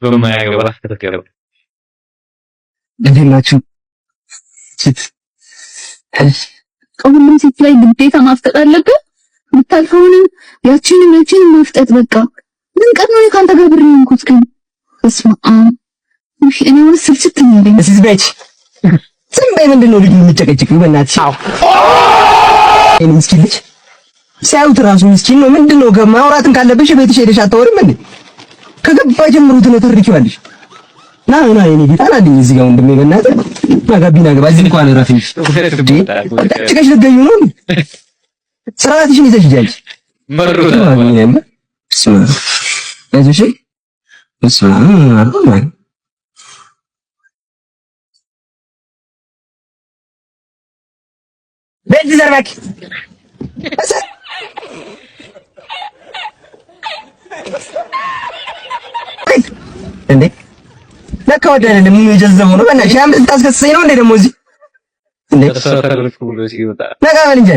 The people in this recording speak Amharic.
በማያገባ ተከረው እንዴት ናችሁ? ሁሉም ሴት ላይ ግዴታ ማፍጠጥ አለብህ። የምታልፈውን ያቺንም ማፍጠጥ በቃ ምን ቀን ነው ካንተ ጋር ብር የሆንኩት ግን እስማ እኔ ወደ ስልችት ነኝ። እዚህ ቤት ዝም በይ። ምንድን ነው ልጅ የምትጨቀጭቂው? በእናትሽ እኔ ምስኪን ልጅ ሲያዩት ራሱ ምስኪን ነው። ምንድን ነው ማውራትም ካለብሽ ቤትሽ ሄደሽ አታወሪም እንዴ? ከገባ ጀምሮ ትነተርኪዋለሽ። ና የኔ ጌታ ናልኝ እዚህ ጋር ወንድሜ በእናትህ ማጋቢና ገባ እዚህ እንኳን እረፍኝ። ጭቀሽ ልትገኙ ነው። ስርዓትሽን ይዘሽ ሂጂ። መሩታ አይዞሽ ቤት ዘርባክ እንዴ ለካ ወደ ለምን የጀዘመው ነው? በእናትሽ ያም ልታስከስሰኝ ነው እንዴ? ደግሞ እዚህ እንዴ ተሰረፈ ብሎ ሲወጣ ነጋ በል እንጂ